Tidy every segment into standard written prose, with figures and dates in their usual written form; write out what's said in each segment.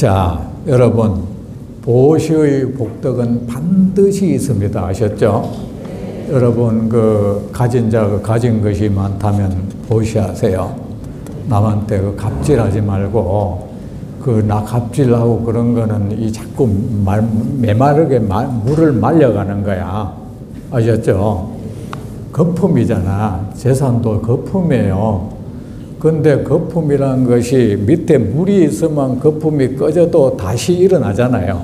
자, 여러분, 보시의 복덕은 반드시 있습니다. 아셨죠? 여러분, 가진 자가 가진 것이 많다면 보시하세요. 남한테 갑질하지 말고, 나 갑질하고 그런 거는 자꾸 메마르게 물을 말려가는 거야. 아셨죠? 거품이잖아. 재산도 거품이에요. 근데 거품이란 것이 밑에 물이 있으면 거품이 꺼져도 다시 일어나잖아요.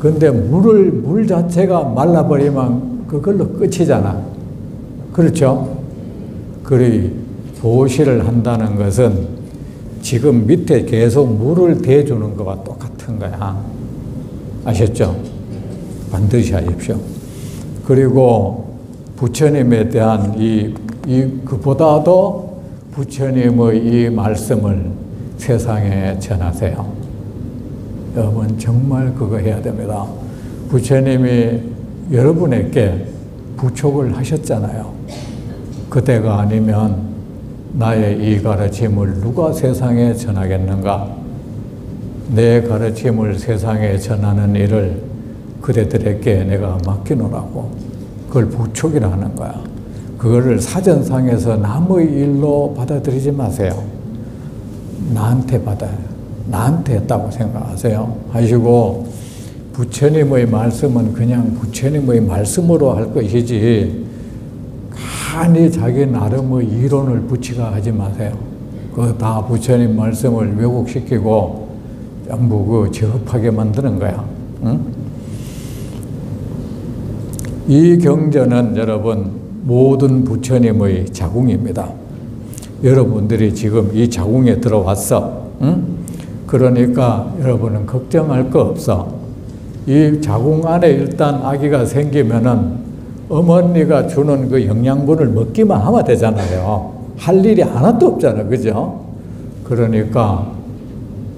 근데 물 자체가 말라버리면 그걸로 끝이잖아. 그렇죠? 그리 보시를 한다는 것은 지금 밑에 계속 물을 대주는 것과 똑같은 거야. 아셨죠? 반드시 하십시오. 그리고 부처님에 대한 그보다도 부처님의 이 말씀을 세상에 전하세요. 여러분 정말 그거 해야 됩니다. 부처님이 여러분에게 부촉을 하셨잖아요. 그때가 아니면 나의 이 가르침을 누가 세상에 전하겠는가? 내 가르침을 세상에 전하는 일을 그대들에게 내가 맡기노라고. 그걸 부촉이라 하는 거야. 그거를 사전상에서 남의 일로 받아들이지 마세요. 나한테 받아요. 나한테 했다고 생각하세요. 하시고 부처님의 말씀은 그냥 부처님의 말씀으로 할 것이지 간이 자기 나름의 이론을 붙이가 하지 마세요. 그거 다 부처님 말씀을 왜곡시키고 전부 저급하게 만드는 거야. 응? 이 경전은 여러분 모든 부처님의 자궁입니다. 여러분들이 지금 이 자궁에 들어왔어. 응? 그러니까 여러분은 걱정할 거 없어. 이 자궁 안에 일단 아기가 생기면은 어머니가 주는 그 영양분을 먹기만 하면 되잖아요. 할 일이 하나도 없잖아요. 그죠? 그러니까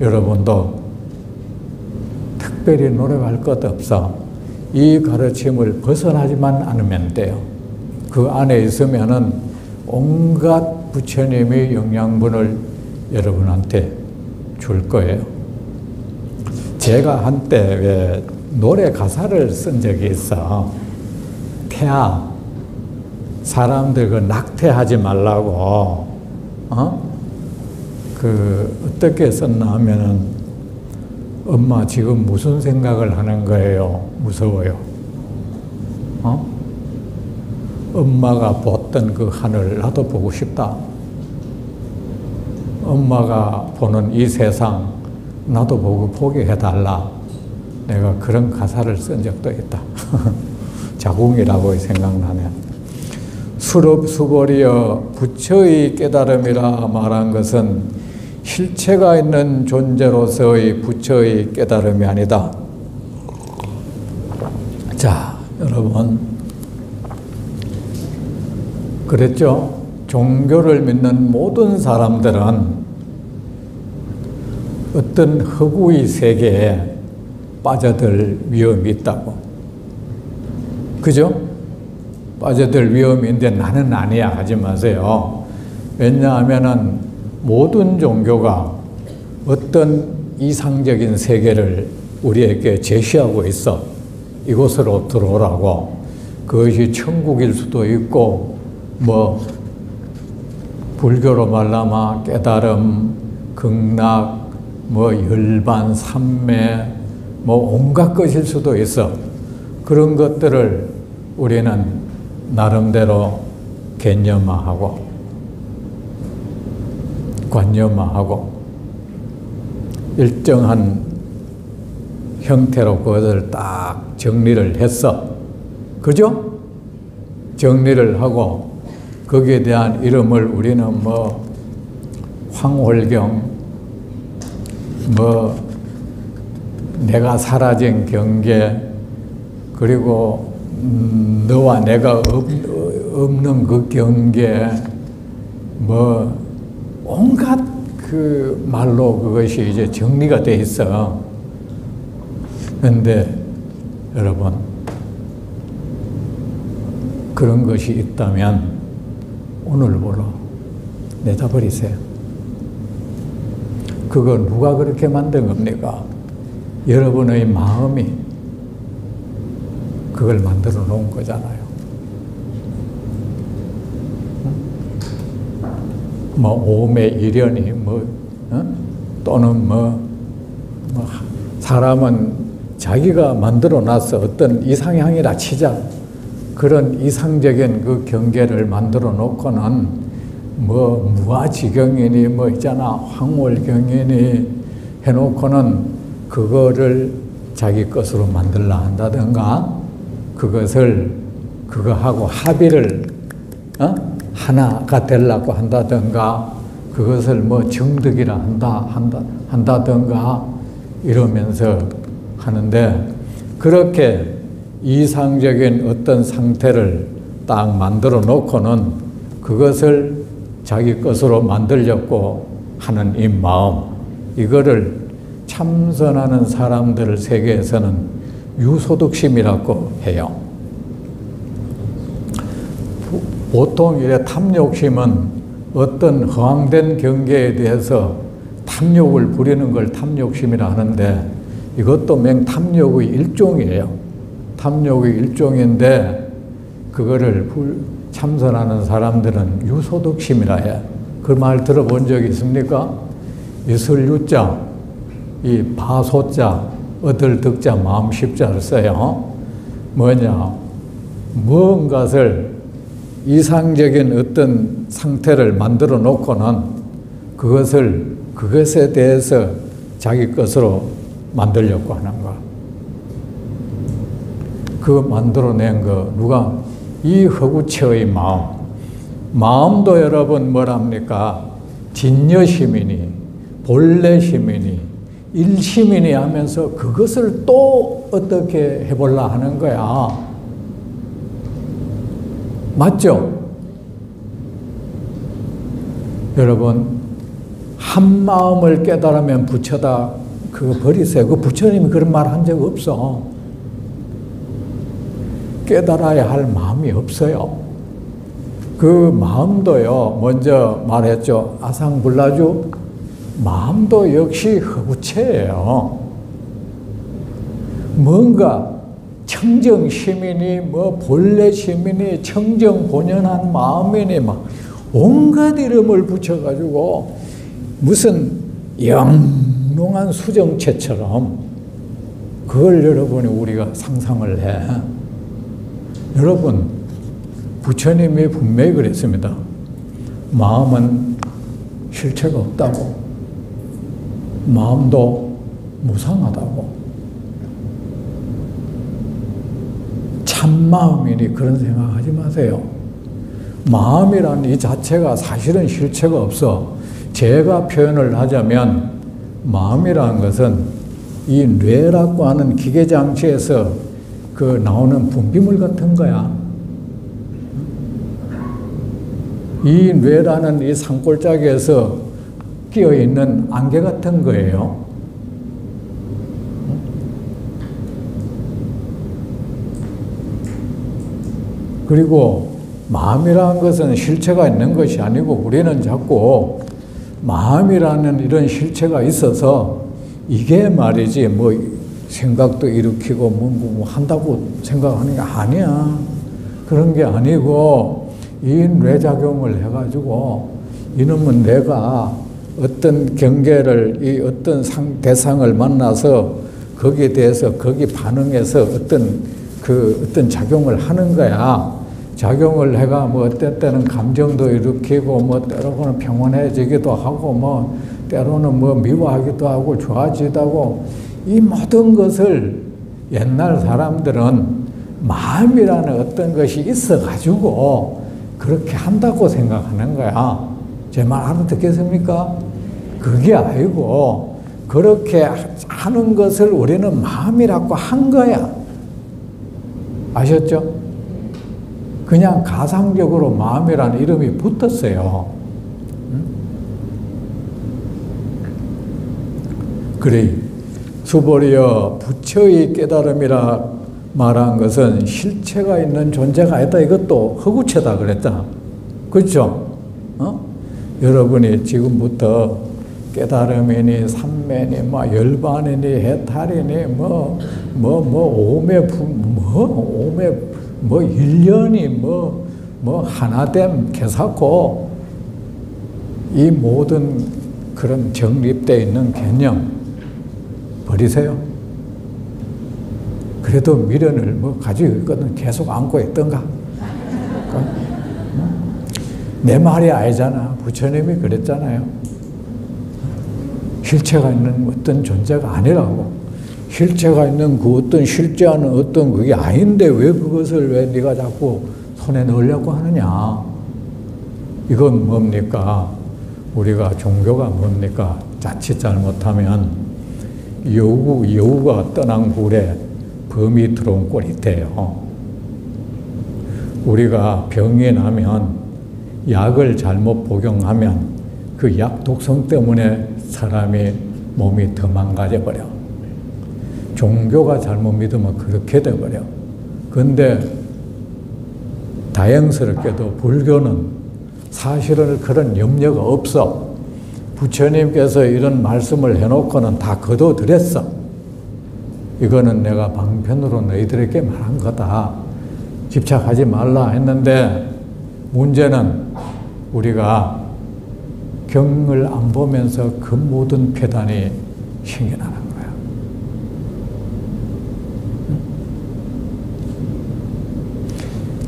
여러분도 특별히 노력할 것도 없어. 이 가르침을 벗어나지만 않으면 돼요. 그 안에 있으면은 온갖 부처님의 영양분을 여러분한테 줄 거예요. 제가 한때 왜 노래 가사를 쓴 적이 있어. 태아, 사람들 낙태하지 말라고, 어떻게 썼나 하면은, 엄마 지금 무슨 생각을 하는 거예요? 무서워요. 엄마가 봤던 그 하늘 나도 보고 싶다. 엄마가 보는 이 세상 나도 보고 보게 해달라. 내가 그런 가사를 쓴 적도 있다. 자궁이라고 생각나면. 수럽수벌이여 부처의 깨달음이라 말한 것은 실체가 있는 존재로서의 부처의 깨달음이 아니다. 자, 여러분, 그랬죠? 종교를 믿는 모든 사람들은 어떤 허구의 세계에 빠져들 위험이 있다고. 그죠? 빠져들 위험이 있는데 나는 아니야 하지 마세요. 왜냐하면은 모든 종교가 어떤 이상적인 세계를 우리에게 제시하고 있어. 이곳으로 들어오라고. 그것이 천국일 수도 있고, 불교로 말하면 깨달음, 극락, 열반, 삼매, 온갖 것일 수도 있어. 그런 것들을 우리는 나름대로 개념화하고, 관념화하고, 일정한 형태로 그것을 딱 정리를 했어. 그죠? 정리를 하고, 거기에 대한 이름을 우리는 황홀경, 내가 사라진 경계, 그리고 너와 내가 없는 그 경계, 온갖 그 말로 그것이 이제 정리가 돼 있어. 그런데 여러분, 그런 것이 있다면 오늘부로 내다버리세요. 그거 누가 그렇게 만든 겁니까? 여러분의 마음이 그걸 만들어 놓은 거잖아요. 뭐 오매 이련이 또는 사람은 자기가 만들어 놔서 어떤 이상향이라 치자. 그런 이상적인 그 경계를 만들어 놓고는 무아지경이니 있잖아. 황홀경이니 해놓고는 그거를 자기 것으로 만들라 한다든가, 그거하고 합의를, 하나가 되려고 한다든가, 그것을 정득이라 한다든가, 이러면서 하는데, 그렇게 이상적인 어떤 상태를 딱 만들어 놓고는 그것을 자기 것으로 만들려고 하는 이 마음, 이거를 참선하는 사람들 세계에서는 유소득심이라고 해요. 보통 이래 탐욕심은 어떤 허황된 경계에 대해서 탐욕을 부리는 걸 탐욕심이라 하는데, 이것도 맹탐욕의 일종이에요. 탐욕의 일종인데 그거를 참선하는 사람들은 유소득심이라 해. 그 말 들어본 적 있습니까? 유설유자, 이 바소자, 얻을 득자, 마음 십자를 써요. 무언가를 이상적인 어떤 상태를 만들어 놓고는 그것에 대해서 자기 것으로 만들려고 하는 거. 그 만들어낸 거, 누가? 이 허구체의 마음도 여러분 뭐랍니까? 진여시민이, 본래시민이, 일시민이 하면서 그것을 또 어떻게 해보려 하는 거야. 맞죠? 여러분, 한 마음을 깨달으면 부처다, 그거 버리세요. 그 부처님이 그런 말 한 적 없어. 깨달아야 할 마음이 없어요. 그 마음도요, 먼저 말했죠. 아상불라주, 마음도 역시 허구체예요. 뭔가 청정시민이, 본래시민이, 청정본연한 마음이니 온갖 이름을 붙여가지고 무슨 영롱한 수정체처럼 그걸 여러분이 우리가 상상을 해. 여러분, 부처님이 분명히 그랬습니다. 마음은 실체가 없다고. 마음도 무상하다고. 참마음이니 그런 생각하지 마세요. 마음이란 이 자체가 사실은 실체가 없어. 제가 표현을 하자면 마음이라는 것은 이 뇌라고 하는 기계장치에서 나오는 분비물 같은 거야. 이 뇌라는 이 산골짜기에서 끼어있는 안개 같은 거예요. 그리고 마음이라는 것은 실체가 있는 것이 아니고, 우리는 자꾸 마음이라는 이런 실체가 있어서 이게 말이지 생각도 일으키고 한다고 생각하는 게 아니야. 그런 게 아니고, 이 뇌작용을 해가지고 이놈은 내가 어떤 경계를, 이 어떤 대상을 만나서 거기에 대해서 거기 반응해서 어떤 작용을 하는 거야. 작용을 해가 어떨 때는 감정도 일으키고 때로는 평온해지기도 하고 때로는 미워하기도 하고 좋아지기도 하고, 이 모든 것을 옛날 사람들은 마음이라는 어떤 것이 있어가지고 그렇게 한다고 생각하는 거야. 제 말 알아듣겠습니까? 그게 아니고, 그렇게 하는 것을 우리는 마음이라고 한 거야. 아셨죠? 그냥 가상적으로 마음이라는 이름이 붙었어요. 그래, 수보리여 부처의 깨달음이라 말한 것은 실체가 있는 존재가 아니다. 이것도 허구체다 그랬잖아. 그렇죠? 여러분이 지금부터 깨달음이니 삼매니 뭐 열반이니 해탈이니 오매 일련이 하나됨 개사코 이 모든 그런 정립되어 있는 개념 버리세요. 그래도 미련을 가지고 있거든. 계속 안고 있던가. 내 말이 아니잖아. 부처님이 그랬잖아요. 실체가 있는 어떤 존재가 아니라고. 실체가 있는 그 어떤 실제하는 어떤 그게 아닌데 왜 그것을 왜 네가 자꾸 손에 넣으려고 하느냐. 이건 뭡니까? 우리가 종교가 뭡니까? 자칫 잘못하면 여우가 떠난 굴에 범이 들어온 꼴이 돼요. 우리가 병이 나면 약을 잘못 복용하면 그 약 독성 때문에 사람이 몸이 더 망가져 버려. 종교가 잘못 믿으면 그렇게 돼버려. 그런데 다행스럽게도 불교는 사실은 그런 염려가 없어. 부처님께서 이런 말씀을 해놓고는 다 거둬들였어. 이거는 내가 방편으로 너희들에게 말한 거다. 집착하지 말라 했는데 문제는 우리가 경을 안 보면서 그 모든 폐단이 생겨나는 거야.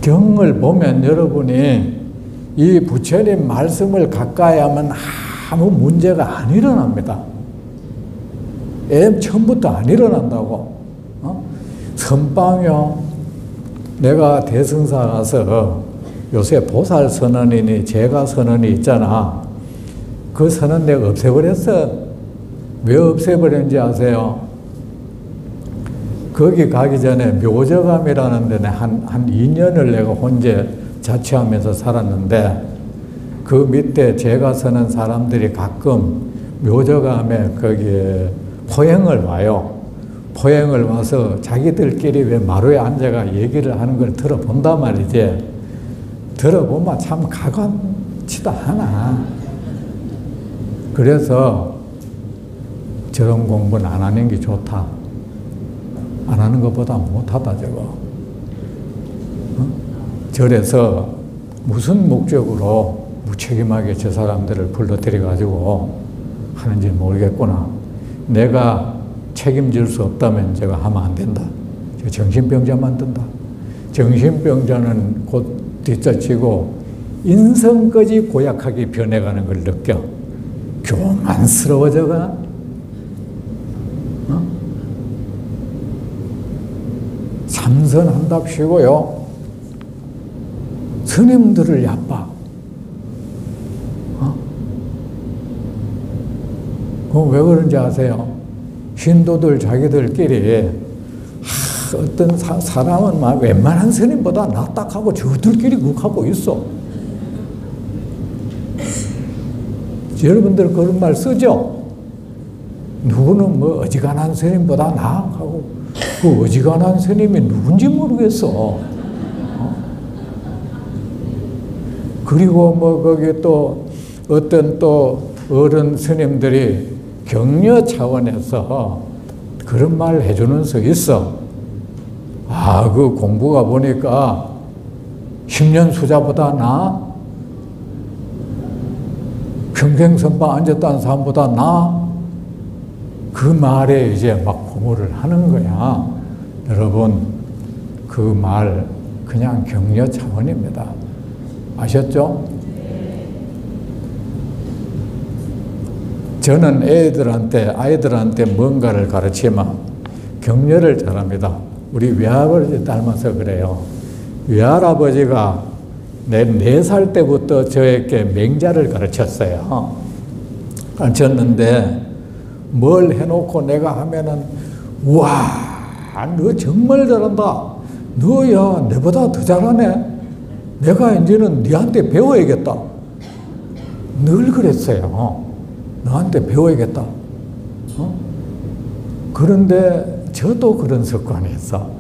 경을 보면 여러분이 이 부처님 말씀을 가까이 하면 아무 문제가 안 일어납니다. 처음부터 안 일어난다고. 선방요. 내가 대승사 가서 요새 보살 선언이니 제가 선언이 있잖아. 그 선언 내가 없애버렸어. 왜 없애버렸는지 아세요? 거기 가기 전에 묘저감이라는 데는 한 2년을 내가 혼자 자취하면서 살았는데 그 밑에 제가 서는 사람들이 가끔 묘저감에 거기에 포행을 와요. 포행을 와서 자기들끼리 왜 마루에 앉아가 얘기를 하는 걸 들어본단 말이지. 들어보면 참 가관치도 않아. 그래서 저런 공부는 안 하는 게 좋다. 안 하는 것보다 못하다 저거. 절에서 무슨 목적으로 무책임하게 저 사람들을 불러들여 가지고 하는지 모르겠구나. 내가 책임질 수 없다면 제가 하면 안 된다. 정신병자 만든다. 정신병자는 곧 뒷자치고 인성까지 고약하게 변해가는 걸 느껴. 교만스러워져가. 참선한답시고요. 스님들을 얕봐. 왜 그런지 아세요? 신도들 자기들끼리 어떤 사람은 막 웬만한 스님보다 낫다 하고 저들끼리 그렇게 하고 있어. 여러분들 그런 말 쓰죠? 누구는 뭐 어지간한 스님보다 나아 하고 그 어지간한 스님이 누군지 모르겠어. 그리고 뭐 거기 또 어떤 또 어른 스님들이 격려 차원에서 그런 말 해주는 수 있어. 그 공부가 보니까 10년 수자보다 나아? 평생 선방 앉았다는 사람보다 나아? 그 말에 이제 막 고무를 하는 거야. 여러분, 그 말 그냥 격려 차원입니다. 아셨죠? 저는 아이들한테 뭔가를 가르치면 격려를 잘합니다. 우리 외할아버지 닮아서 그래요. 외할아버지가 4살 때부터 저에게 맹자를 가르쳤어요. 가르쳤는데 뭘 해놓고 내가 하면은 우와, 너 정말 잘한다. 너야 내보다 더 잘하네. 내가 이제는 네한테 배워야겠다. 늘 그랬어요. 너한테 배워야겠다. 그런데 저도 그런 습관이 있어.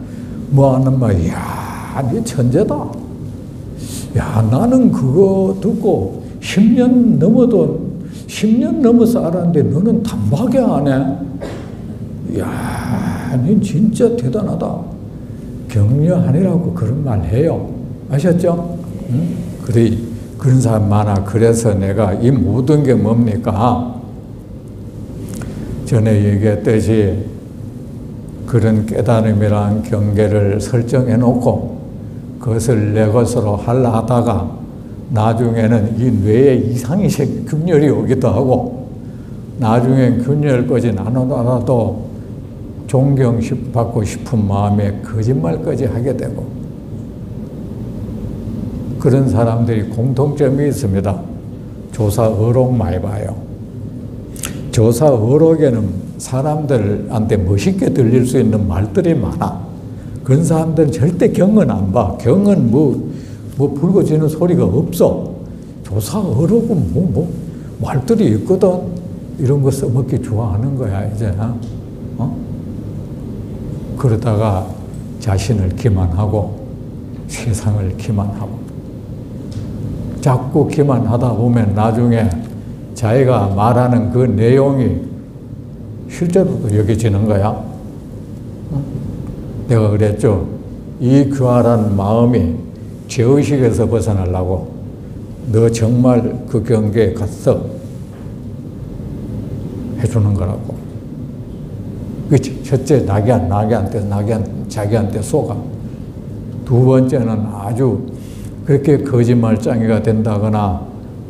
뭐 하는 말, 야, 네 천재다. 야, 나는 그거 듣고 10년 넘어도 10년 넘어서 알았는데 너는 단박에 안 해? 이야, 넌 진짜 대단하다. 격려하니라고 그런 말 해요. 아셨죠? 응? 그래, 그런 사람 많아. 그래서 내가 이 모든 게 뭡니까? 전에 얘기했듯이 그런 깨달음이란 경계를 설정해 놓고 그것을 내 것으로 하려 하다가 나중에는 이 뇌에 이상이 균열이 오기도 하고 나중엔 균열까지 나눠놔도 존경받고 싶은 마음에 거짓말까지 하게 되고 그런 사람들이 공통점이 있습니다. 조사의록 많이 봐요. 조사의록에는 사람들한테 멋있게 들릴 수 있는 말들이 많아. 그런 사람들은 절대 경은 안 봐. 경은 뭐 붉어지는 소리가 없어. 조사의록은 말들이 있거든. 이런 거 써먹기 좋아하는 거야, 이제. 그러다가 자신을 기만하고 세상을 기만하고 자꾸 기만하다 보면 나중에 자기가 말하는 그 내용이 실제로도 여겨지는 거야. 내가 그랬죠. 이 귀하라는 마음이 죄의식에서 벗어나려고 너 정말 그 경계에 갔어 해주는 거라고. 그치? 첫째, 자기한테 속아. 두 번째는 아주 그렇게 거짓말장애가 된다거나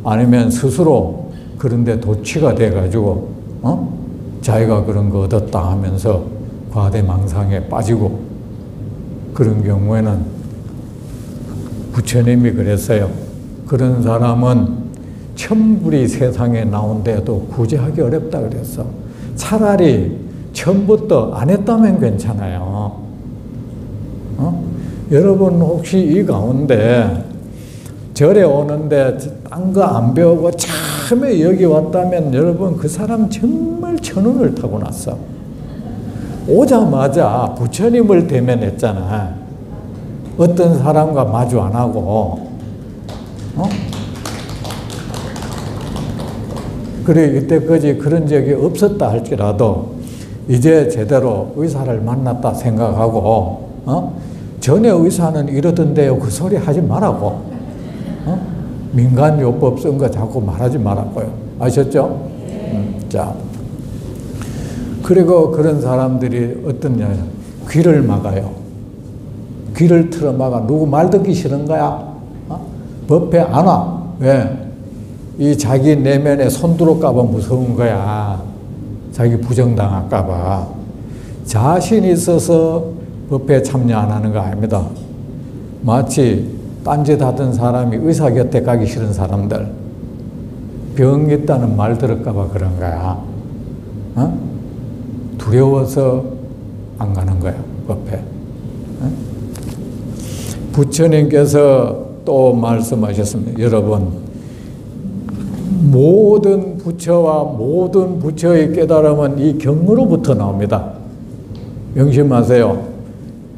아니면 스스로 그런데 도취가 돼가지고, 자기가 그런 거 얻었다 하면서 과대망상에 빠지고 그런 경우에는 부처님이 그랬어요. 그런 사람은 천불이 세상에 나온데도 구제하기 어렵다 그랬어. 차라리 처음부터 안 했다면 괜찮아요. 여러분 혹시 이 가운데 절에 오는데 딴 거 안 배우고 처음에 여기 왔다면 여러분 그 사람 정말 천운을 타고났어. 오자마자 부처님을 대면했잖아. 어떤 사람과 마주 안 하고. 그래 이때까지 그런 적이 없었다 할지라도 이제 제대로 의사를 만났다 생각하고 전에 의사는 이러던데요. 그 소리 하지 말라고. 민간요법 쓴 거 자꾸 말하지 말라고요. 아셨죠? 자, 그리고 그런 사람들이 어떠냐. 귀를 막아요. 귀를 틀어 막아. 누구 말 듣기 싫은 거야? 법회 안 와. 왜? 이 자기 내면에 손들어올까봐 무서운 거야. 자기 부정당할까봐. 자신이 있어서 법회에 참여 안 하는 거 아닙니다. 마치 딴짓 하던 사람이 의사 곁에 가기 싫은 사람들. 병 있다는 말 들을까봐 그런 거야. 두려워서 안 가는 거야, 법회. 부처님께서 또 말씀하셨습니다. 여러분, 모든 부처와 모든 부처의 깨달음은 이 경으로부터 나옵니다. 명심하세요.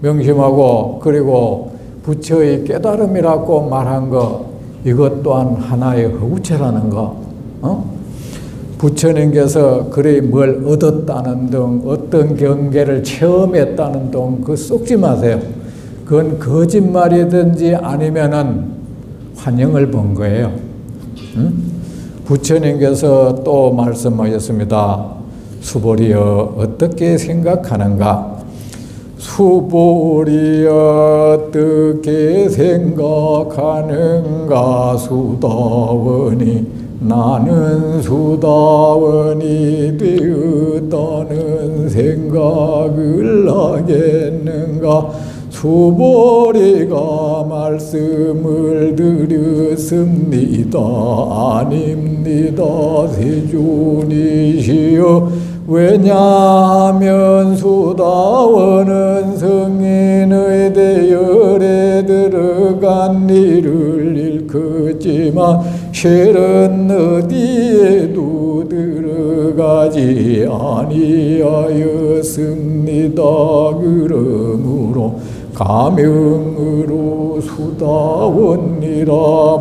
명심하고, 그리고 부처의 깨달음이라고 말한 거, 이것 또한 하나의 허구체라는 거. 부처님께서 그래 뭘 얻었다는 등 어떤 경계를 체험했다는 등 그거 쏙지 마세요. 그건 거짓말이든지 아니면은 환영을 본 거예요. 부처님께서 또 말씀하셨습니다. 수보리여 어떻게 생각하는가? 수보리 어떻게 생각하는가? 수다원이 나는 수다원이 되었다는 생각을 하겠는가? 수보리가 말씀을 드렸습니다. 아닙니다. 세존이시여. 왜냐하면 수다원은 성인의 대열에 들어간 일을 일컫지만 실은 어디에도 들어가지 아니하였습니다. 그러므로 가명으로 수다원이라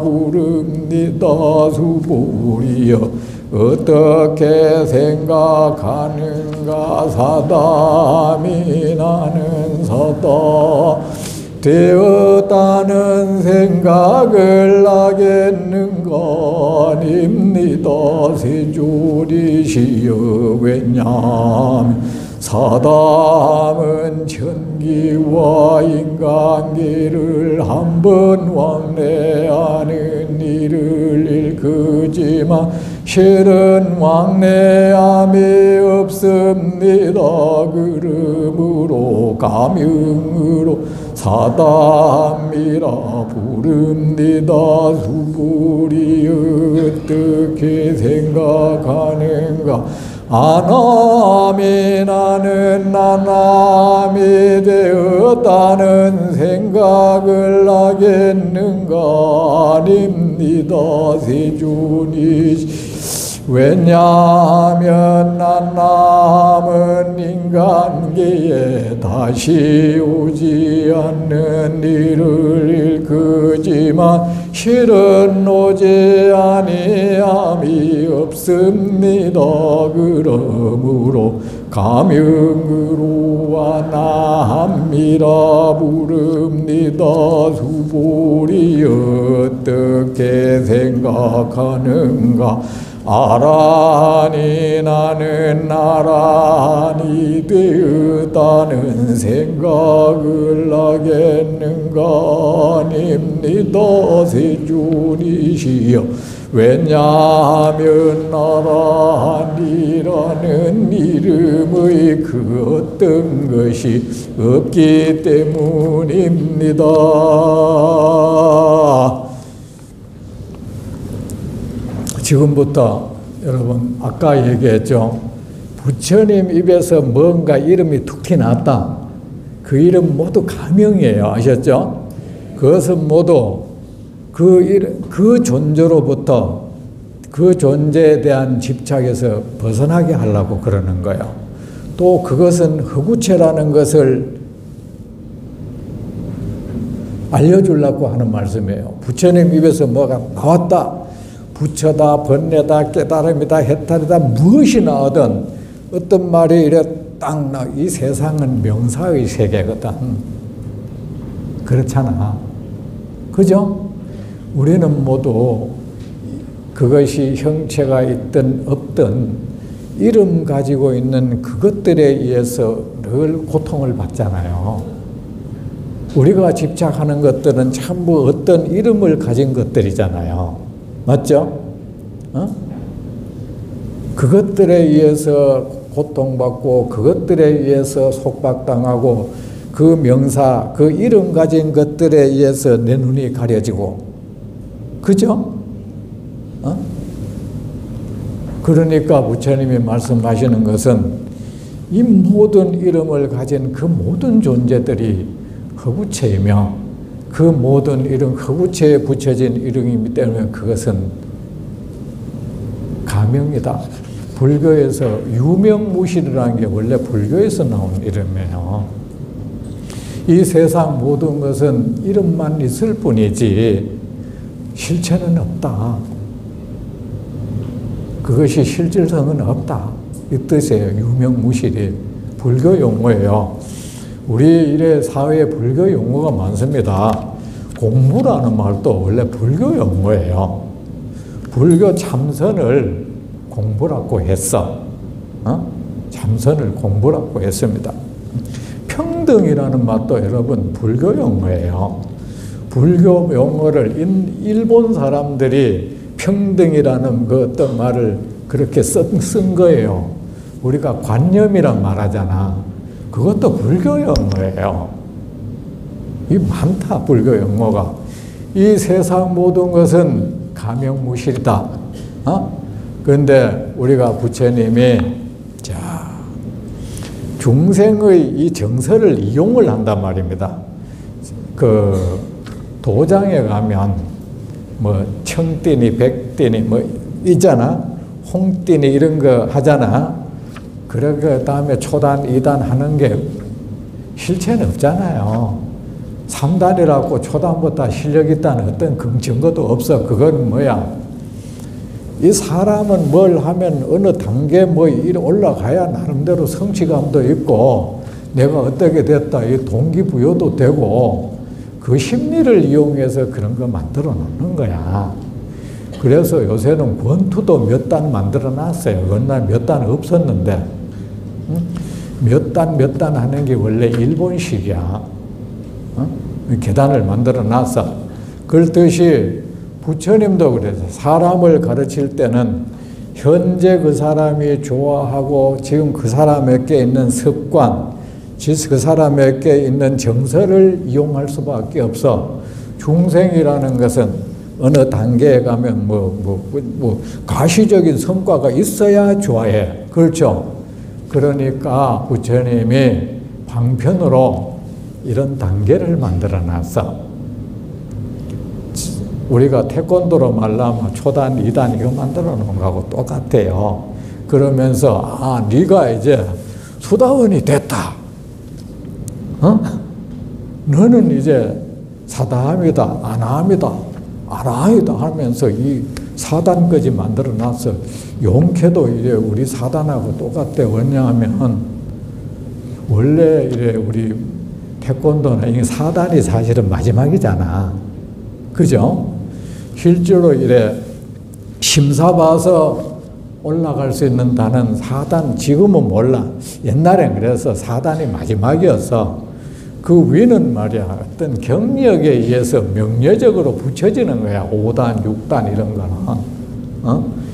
부릅니다. 수보리여 어떻게 생각하는가 사담이 나는 사다 되었다는 생각을 하겠는가입니다. 세줄이시여 왜냐면 사담은 천기와 인간기를 한번 왕래하는 일을 일그지만 실은 왕래함이 없습니다. 그러므로 가명으로 사담이라 부릅니다. 수불이 어떻게 생각하는가 아남이 나는 나남이 되었다는 생각을 하겠는가 아닙니다. 세준이 왜냐하면 나남은 인간계에 다시 오지 않는 일을 일그지만 실은 오지 아니함이 없습니다. 그러므로 가명으로 하나함이라 부릅니다. 수불이 어떻게 생각하는가 아라니 나는 나라니 되었다는 생각을 하겠는가 아닙니다. 세준이시여 왜냐하면 나라니라는 이름의 그 어떤 것이 없기 때문입니다. 지금부터 여러분 아까 얘기했죠. 부처님 입에서 뭔가 이름이 툭 튀어나왔다. 그 이름 모두 가명이에요. 아셨죠? 그것은 모두 그 존재로부터 그 존재에 대한 집착에서 벗어나게 하려고 그러는 거예요. 또 그것은 허구체라는 것을 알려주려고 하는 말씀이에요. 부처님 입에서 뭐가 나왔다. 부처다, 번뇌다, 깨달음이다, 해탈이다, 무엇이 나오든 어떤 말이 이래 딱 나. 이 세상은 명사의 세계거든. 그렇잖아. 그죠? 우리는 모두 그것이 형체가 있든 없든 이름 가지고 있는 그것들에 의해서 늘 고통을 받잖아요. 우리가 집착하는 것들은 전부 어떤 이름을 가진 것들이잖아요. 맞죠? 그것들에 의해서 고통받고 그것들에 의해서 속박당하고 그 명사, 그 이름 가진 것들에 의해서 내 눈이 가려지고 그죠? 그러니까 부처님이 말씀하시는 것은 이 모든 이름을 가진 그 모든 존재들이 허구체이며 그 모든 이름, 허구체에 붙여진 이름이기 때문에 그것은 가명이다. 불교에서 유명무실이라는 게 원래 불교에서 나온 이름이에요. 이 세상 모든 것은 이름만 있을 뿐이지 실체는 없다. 그것이 실질성은 없다. 이 뜻이에요. 유명무실이. 불교 용어예요. 우리 일의 사회에 불교 용어가 많습니다. 공부라는 말도 원래 불교 용어예요. 불교 참선을 공부라고 했어. 참선을 공부라고 했습니다. 평등이라는 말도 여러분 불교 용어예요. 불교 용어를 일본 사람들이 평등이라는 그 어떤 말을 그렇게 쓴 거예요. 우리가 관념이란 말하잖아. 그것도 불교 용어예요. 이 많다, 불교 용어가. 이 세상 모든 것은 가명무실이다. 그런데 우리가 부처님이 자 중생의 이 정서를 이용을 한단 말입니다. 그 도장에 가면 뭐 청띠니 백띠니 뭐 있잖아. 홍띠니 이런 거 하잖아. 그 다음에 초단, 2단 하는 게 실체는 없잖아요. 3단이라고 초단보다 실력 있다는 어떤 증거도 없어. 그건 뭐야? 이 사람은 뭘 하면 어느 단계 뭐 올라가야 나름대로 성취감도 있고 내가 어떻게 됐다 이 동기부여도 되고 그 심리를 이용해서 그런 거 만들어 놓는 거야. 그래서 요새는 권투도 몇 단 만들어 놨어요. 옛날 몇 단 없었는데 몇 단 하는 게 원래 일본식이야. 계단을 만들어 놨어. 그렇듯이 부처님도 그래서 사람을 가르칠 때는 현재 그 사람이 좋아하고 지금 그 사람에게 있는 습관, 그 사람에게 있는 정서를 이용할 수밖에 없어. 중생이라는 것은 어느 단계에 가면 가시적인 성과가 있어야 좋아해. 그렇죠? 그러니까 부처님이 방편으로 이런 단계를 만들어 놨어. 우리가 태권도로 말하면 초단, 2단 이거 만들어 놓은 거하고 똑같아요. 그러면서 네가 이제 수다원이 됐다. 너는 이제 사다함이다, 아나함이다, 아라함이다 하면서 이 4단까지 만들어 놨어. 용케도 이제 우리 4단하고 똑같대. 왜냐하면 원래 이래 우리 태권도는 이 4단이 사실은 마지막이잖아. 그죠? 실제로 이래 심사 봐서 올라갈 수 있는 단은 4단, 지금은 몰라. 옛날엔 그래서 4단이 마지막이었어. 그 위는 말이야, 어떤 경력에 의해서 명료적으로 붙여지는 거야. 5단, 6단 이런 거는.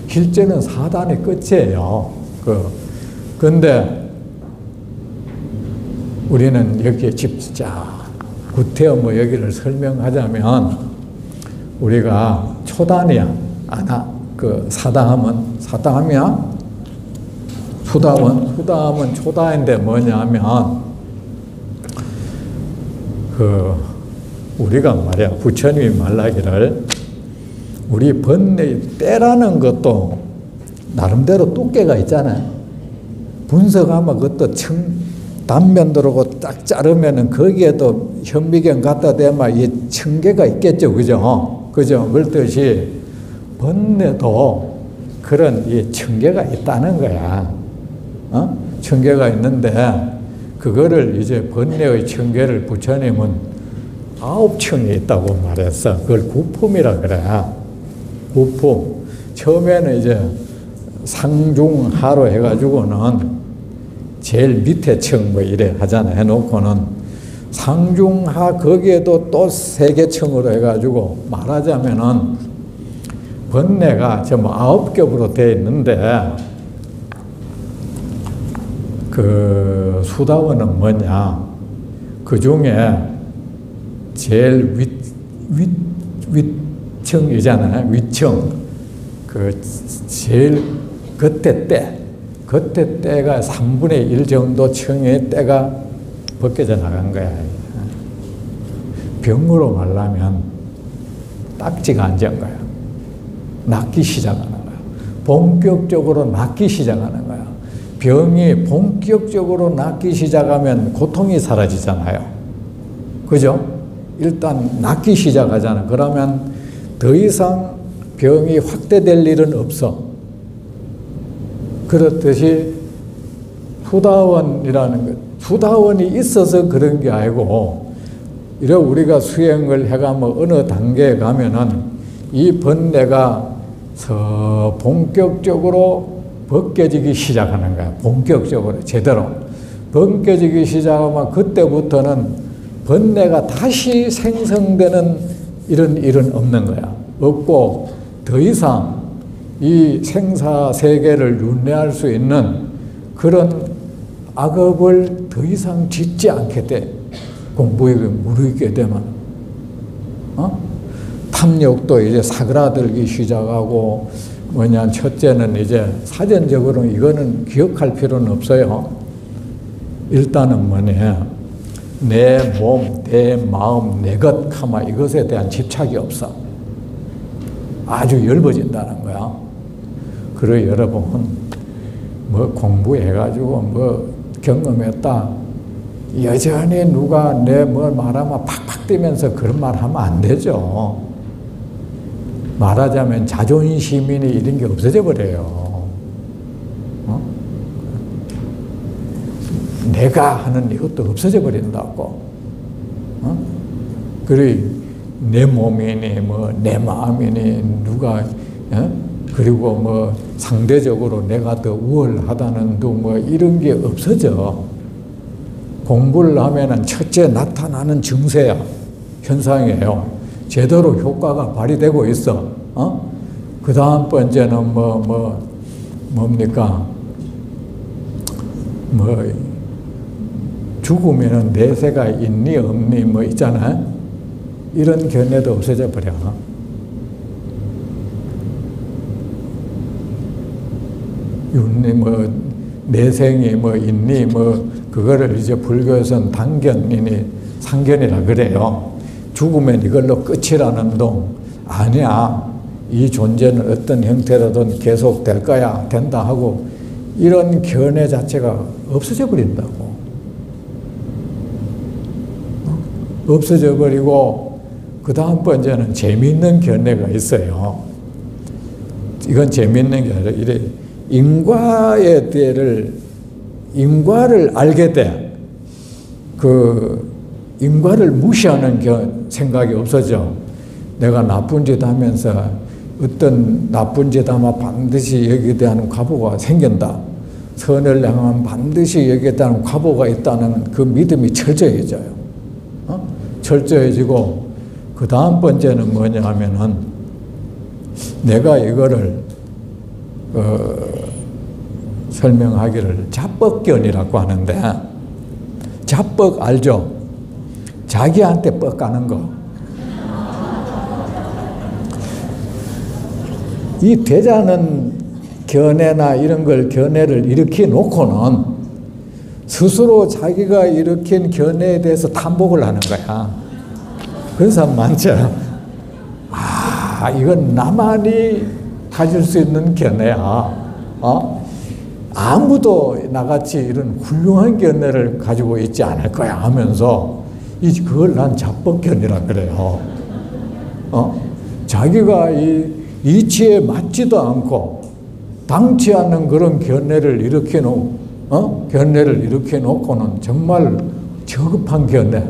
실제는 4단이 끝이에요. 근데 우리는 여기에 집자, 구태여 여기를 설명하자면 우리가 초단이야. 사다함이야? 수다함은 초단인데 뭐냐면 우리가 말이야, 부처님이 말하기를 우리 번뇌 때라는 것도 나름대로 두께가 있잖아요. 분석하면 그것도 단면 들어고 딱 자르면은 거기에도 현미경 갖다 대면 이 층계가 있겠죠. 그죠? 그렇듯이 번뇌도 그런 이 층계가 있다는 거야. 층계가 있는데 그거를 이제 번뇌의 층계를 부처님은 9층이 있다고 말했어. 그걸 구품이라 그래. 구품. 처음에는 이제 상중하로 해가지고는 제일 밑에 층 이래 하잖아. 해놓고는 상중하 거기에도 또 3개 층으로 해가지고 말하자면은 번뇌가 전부 9겹으로 되어 있는데 그 수다원은 뭐냐? 그 중에 제일 윗층이잖아요. 윗층. 그 제일 겉에 때가 3분의 1 정도 층의 때가 벗겨져 나간 거야. 병으로 말하면 딱지가 안 잔 거야. 낫기 시작하는 거야. 본격적으로 낫기 시작하는 거야. 병이 본격적으로 낫기 시작하면 고통이 사라지잖아요. 그죠? 일단 낫기 시작하잖아. 그러면 더 이상 병이 확대될 일은 없어. 그렇듯이 수다원이라는 것, 수다원이 있어서 그런 게 아니고, 이래 우리가 수행을 해가면 어느 단계에 가면은 이 번뇌가 본격적으로 벗겨지기 시작하는 거야. 본격적으로 제대로 벗겨지기 시작하면 그때부터는 번뇌가 다시 생성되는 이런 일은 없는 거야. 없고 더 이상 이 생사 세계를 윤회할 수 있는 그런 악업을 더 이상 짓지 않게 돼. 공부에 무르익게 되면. 탐욕도 이제 사그라들기 시작하고, 첫째는 이제 사전적으로 이거는 기억할 필요는 없어요. 일단은 내 몸, 내 마음, 내 것, 이것에 대한 집착이 없어. 아주 엷어진다는 거야. 그래, 여러분, 공부해가지고 경험했다. 여전히 누가 내 뭘 말하면 팍팍 뛰면서 그런 말 하면 안 되죠. 말하자면 자존심이니 이런 게 없어져 버려요. 어? 내가 하는 이것도 없어져 버린다고. 어? 그리고 내 몸이니 뭐 내 마음이니 누가 그리고 뭐 상대적으로 내가 더 우월하다는 뭐 이런 게 없어져. 공부를 하면은 첫째 나타나는 증세야, 현상이에요. 제대로 효과가 발휘되고 있어. 그 다음 번째는 뭡니까? 죽으면은 내세가 있니 없니 뭐 있잖아. 이런 견해도 없어져 버려. 내생이 있니 그거를 이제 불교에서는 당견이니 상견이라 그래요. 죽으면 이걸로 끝이라는 동 아니야. 이 존재는 어떤 형태로든 계속 될 거야, 된다 하고 이런 견해 자체가 없어져 버린다고. 없어져 버리고 그 다음 번째는 재미있는 견해가 있어요. 이건 재미있는 게 아니라 이래 인과를 알게 돼. 인과를 무시하는 생각이 없어져. 내가 나쁜 짓 하면서 어떤 나쁜 짓 하면 반드시 여기에 대한 과보가 생긴다. 선을 향하면 반드시 여기에 대한 과보가 있다는 그 믿음이 철저해져요. 철저해지고 그 다음 번째는 뭐냐 하면은 내가 이거를 설명하기를 자뻑견이라고 하는데, 자뻑 알죠? 자기한테 뻑 가는 거. 이 되자는 견해나 이런 걸 견해를 일으켜 놓고는 스스로 자기가 일으킨 견해에 대해서 탐복을 하는 거야. 그런 사람 많죠? 이건 나만이 가질 수 있는 견해야. 아무도 나같이 이런 훌륭한 견해를 가지고 있지 않을 거야 하면서 그걸 난 자뻑견이라 그래요. 자기가 이 이치에 맞지도 않고 당치 않는 그런 견해를 일으켜 놓고는 정말 저급한 견해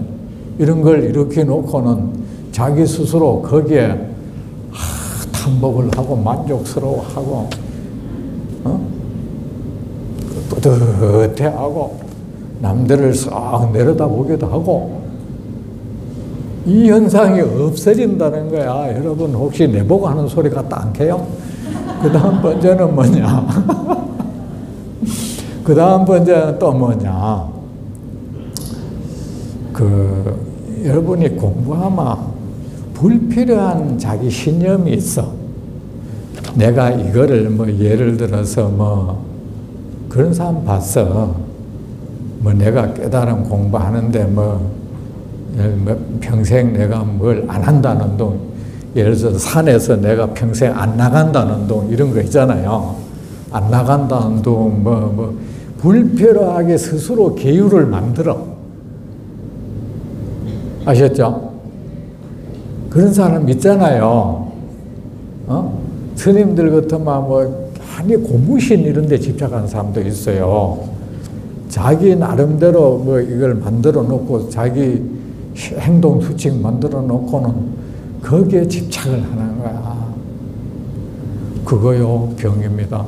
이런 걸 일으켜 놓고는 자기 스스로 거기에 탐복을 하고 만족스러워하고 뿌듯해하고 남들을 싹 내려다보기도 하고 이 현상이 없어진다는 거야. 여러분 혹시 내보고 하는 소리 같다 않게요? 그 다음 번째는 뭐냐? 그 다음 번째는 또 뭐냐? 여러분이 공부하면 불필요한 자기 신념이 있어. 내가 이거를 예를 들어서 그런 사람 봤어. 내가 깨달음 공부하는데 평생 내가 뭘 안 한다는 동, 예를 들어서 산에서 내가 평생 안 나간다는 동 이런 거 있잖아요. 안 나간다는 동 불필요하게 스스로 계율을 만들어. 아셨죠? 그런 사람 있잖아요. 스님들 같으면 많이 고무신 이런 데 집착하는 사람도 있어요. 자기 나름대로 이걸 만들어 놓고 자기 행동 수칙 만들어 놓고는 거기에 집착을 하는 거야. 그거요 병입니다.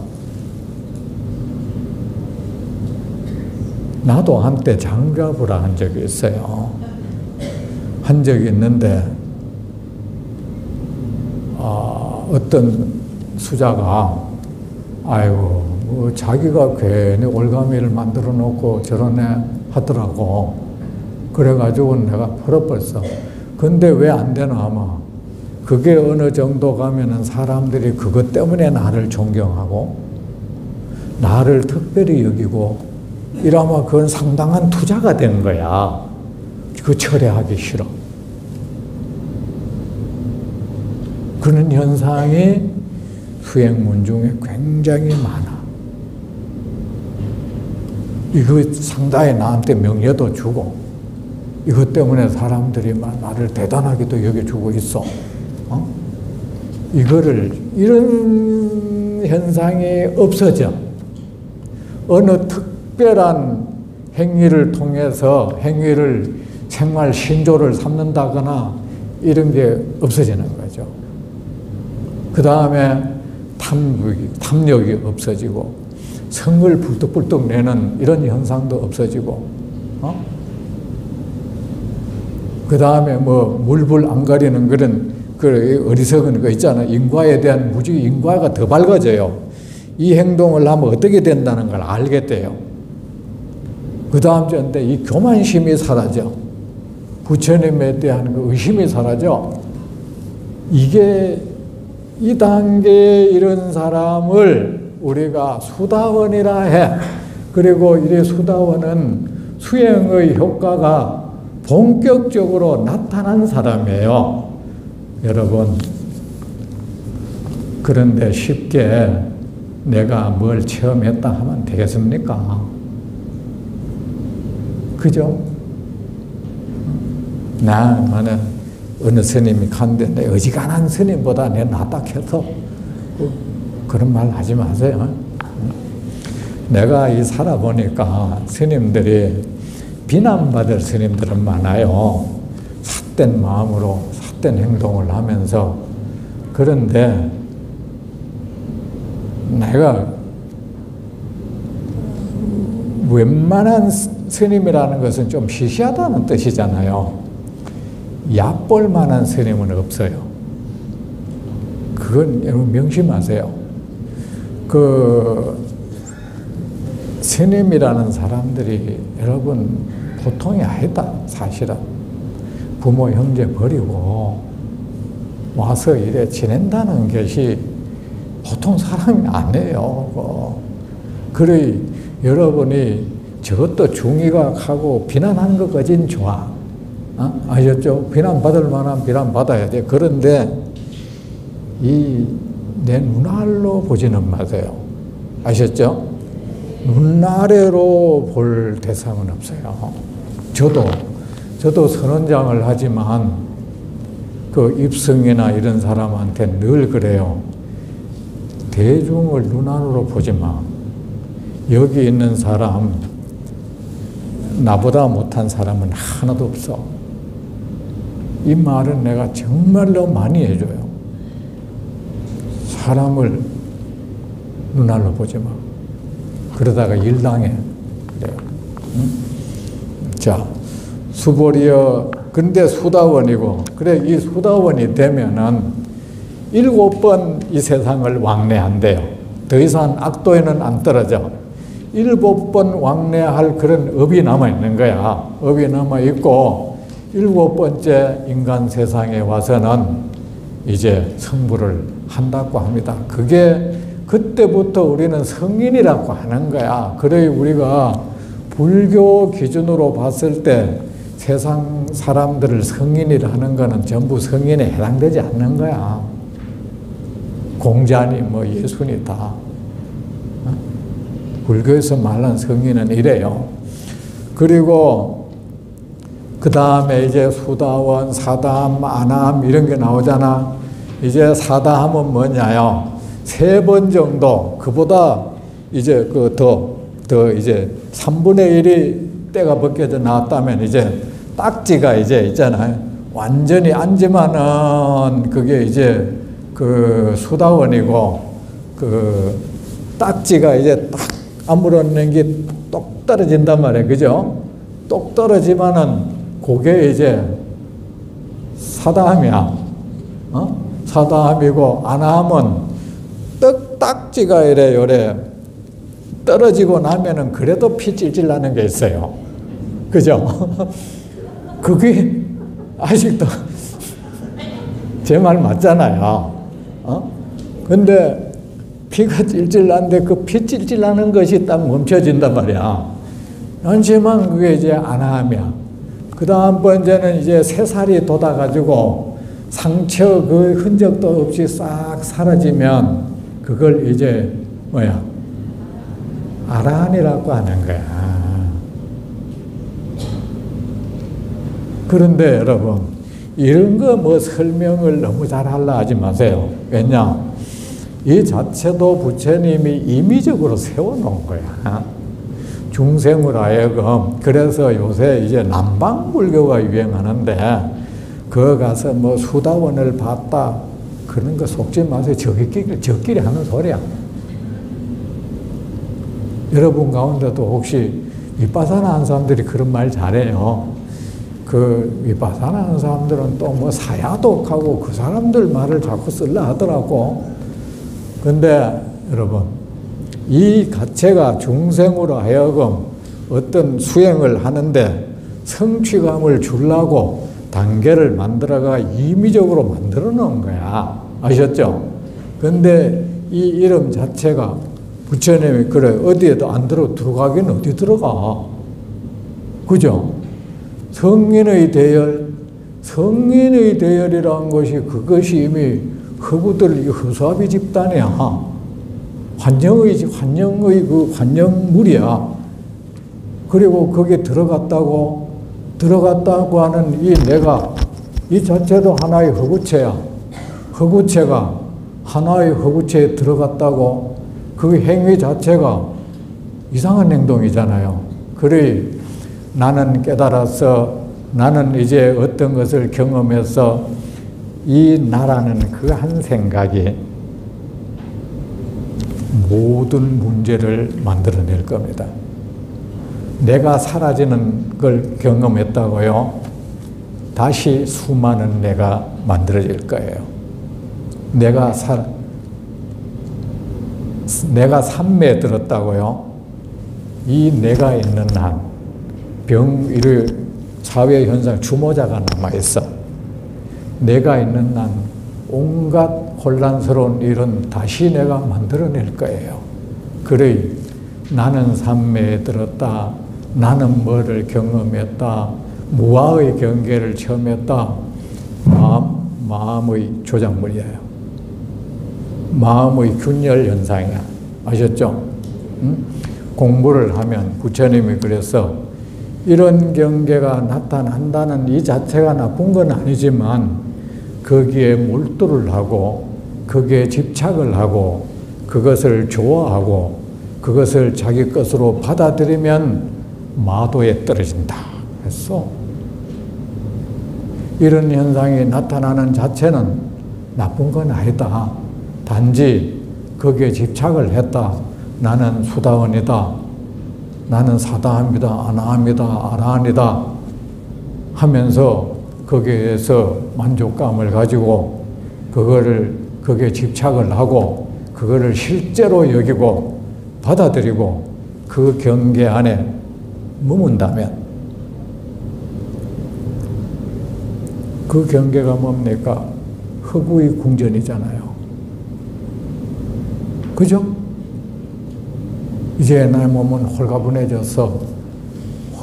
나도 한때 장갑을 한 적이 있어요. 한 적이 있는데 어떤 수자가 자기가 괜히 올가미를 만들어 놓고 저런 애 하더라고. 그래가지고 내가 풀어버렸어. 근데 왜 안 되나 아마 그게 어느 정도 가면은 사람들이 그것 때문에 나를 존경하고 나를 특별히 여기고 이러면 그건 상당한 투자가 된 거야. 그 철회하기 싫어. 그런 현상이 수행문 중에 굉장히 많아. 이거 상당히 나한테 명예도 주고 이것 때문에 사람들이 나를 대단하게도 여겨주고 있어. 이런 현상이 없어져. 어느 특별한 행위를 통해서 행위를 생활 신조를 삼는다거나 이런 게 없어지는 거죠. 그 다음에 탐욕이 없어지고 성을 불뚝불뚝 내는 이런 현상도 없어지고, 그 다음에 뭐 물불 안 가리는 그런 그 어리석은 거 있잖아요. 인과에 대한 무지 인과가 더 밝아져요. 이 행동을 하면 어떻게 된다는 걸 알게 돼요. 그 다음 주인데 이 교만심이 사라져. 부처님에 대한 그 의심이 사라져. 이게 이 단계에 이런 사람을 우리가 수다원이라 해. 그리고 이 수다원은 수행의 효과가 본격적으로 나타난 사람이에요. 여러분, 그런데 쉽게 내가 뭘 체험했다 하면 되겠습니까? 그죠? 나는 어느 스님이 간데 내 어지간한 스님보다 내 낫다 해서 그런 말 하지 마세요. 내가 이 살아보니까 스님들이 비난받을 스님들은 많아요. 삿된 마음으로 삿된 행동을 하면서. 그런데 내가 웬만한 스님이라는 것은 좀 시시하다는 뜻이잖아요. 얕볼 만한 스님은 없어요. 그건 여러분 명심하세요. 그 스님이라는 사람들이 여러분 보통이 아니다. 사실은 부모 형제 버리고 와서 이래 지낸다는 것이 보통 사람이 아니에요. 그래 여러분이 저것도 중의각하고 비난하는 것까지는 좋아. 아셨죠? 비난받을 만한 비난받아야 돼. 그런데 내 눈알로 보지는 마세요. 아셨죠? 눈아래로 볼 대상은 없어요. 저도 선언장을 하지만 그 입성이나 이런 사람한테 늘 그래요. 대중을 눈알로 보지 마. 여기 있는 사람, 나보다 못한 사람은 하나도 없어. 이 말은 내가 정말로 많이 해줘요. 사람을 눈알로 보지 마. 그러다가 일당해. 그래요. 응? 자, 수보리여. 근데 수다원이고, 그래, 이 수다원이 되면은 7번 이 세상을 왕래한대요. 더 이상 악도에는 안 떨어져. 7번 왕래할 그런 업이 남아있는 거야. 업이 남아있고, 7번째 인간 세상에 와서는 이제 성불을 한다고 합니다. 그게 그때부터 우리는 성인이라고 하는 거야. 그래 우리가 불교 기준으로 봤을 때 세상 사람들을 성인이라 하는 거는 전부 성인에 해당되지 않는 거야. 공자니 뭐 예수니 다. 불교에서 말하는 성인은 이래요. 그리고 그 다음에 이제 수다원, 사다함, 아나함 이런 게 나오잖아. 이제 사다함은 뭐냐요? 3번 정도, 그보다 이제 더 이제 3분의 1이 때가 벗겨져 나왔다면 이제 딱지가 이제 있잖아요. 완전히 앉으면은 그게 이제 그 수다원이고 그 딱지가 이제 딱 아무런 게 똑 떨어진단 말이에요. 그죠? 똑 떨어지면은 그게 이제 사다함이야. 사다함이고 아나함은 딱지가 이래 요래 떨어지고 나면은 그래도 피 찔찔 나는 게 있어요. 그죠? 그게 아직도 제 말 맞잖아요. 근데 피가 찔찔 나는데 그 피 찔찔 나는 것이 딱 멈춰진단 말이야. 하지만 그게 이제 아나함이야. 그 다음 번째는 이제 새살이 돋아가지고 상처 그 흔적도 없이 싹 사라지면 그걸 이제 뭐야? 아라한이라고 하는 거야. 그런데 여러분, 이런 거 뭐 설명을 너무 잘하려 하지 마세요. 왜냐? 이 자체도 부처님이 임의적으로 세워놓은 거야. 중생으로 하여금. 그래서 요새 이제 남방불교가 유행하는데, 거 가서 뭐 수다원을 봤다, 그런 거 속지 마세요. 저끼리 하는 소리야. 여러분 가운데도 혹시 위파사나 하는 사람들이 그런 말 잘해요. 그 위파사나 하는 사람들은 또 뭐 사야독하고 그 사람들 말을 자꾸 쓰려 하더라고. 근데 여러분, 이 가체가 중생으로 하여금 어떤 수행을 하는데 성취감을 주려고 단계를 만들어가 임의적으로 만들어 놓은 거야. 아셨죠? 근데 이 이름 자체가 부처님이 그래, 어디에도 안 들어가긴 어디 들어가. 그죠? 성인의 대열, 성인의 대열이라는 것이 그것이 이미 허구들 허수아비 집단이야. 환영의 그 환영물이야. 그리고 거기에 들어갔다고 하는 이 내가, 이 자체도 하나의 허구체야. 허구체가 하나의 허구체에 들어갔다고 그 행위 자체가 이상한 행동이잖아요. 그래, 나는 깨달아서, 나는 이제 어떤 것을 경험해서 이 나라는 그 한 생각이 모든 문제를 만들어낼 겁니다. 내가 사라지는 걸 경험했다고요? 다시 수많은 내가 만들어질 거예요. 내가 삼매에 들었다고요? 이 내가 있는 한 병, 사회 현상, 주모자가 남아있어. 내가 있는 한 온갖 혼란스러운 일은 다시 내가 만들어낼 거예요. 그래, 나는 삼매에 들었다. 나는 뭐를 경험했다. 무아의 경계를 체험했다. 마음의 조작물이에요. 마음의 균열 현상이야. 아셨죠? 공부를 하면 부처님이 그래서 이런 경계가 나타난다는 이 자체가 나쁜 건 아니지만 거기에 몰두를 하고 거기에 집착을 하고 그것을 좋아하고 그것을 자기 것으로 받아들이면 마도에 떨어진다 했어. 이런 현상이 나타나는 자체는 나쁜 건 아니다. 단지 거기에 집착을 했다. 나는 수다원이다. 나는 사다합니다. 아나합니다. 아라한이다. 하면서 거기에서 만족감을 가지고 거기에 집착을 하고 그거를 실제로 여기고 받아들이고 그 경계 안에 머문다면 그 경계가 뭡니까? 허구의 궁전이잖아요. 그죠? 이제 내 몸은 홀가분해져서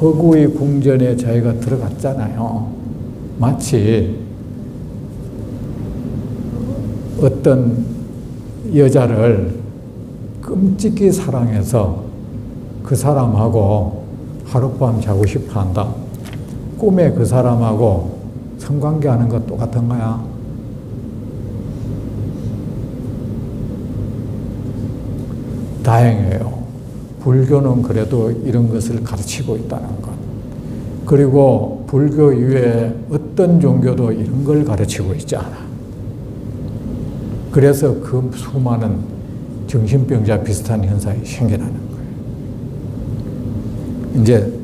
허구의 궁전에 자기가 들어갔잖아요. 마치 어떤 여자를 끔찍히 사랑해서 그 사람하고 하룻밤 자고 싶어 한다. 꿈에 그 사람하고 성관계 하는 것 똑같은 거야. 다행이에요. 불교는 그래도 이런 것을 가르치고 있다는 것. 그리고 불교 이외에 어떤 종교도 이런 걸 가르치고 있지 않아. 그래서 그 수많은 정신병자 비슷한 현상이 생겨나는 거예요. 이제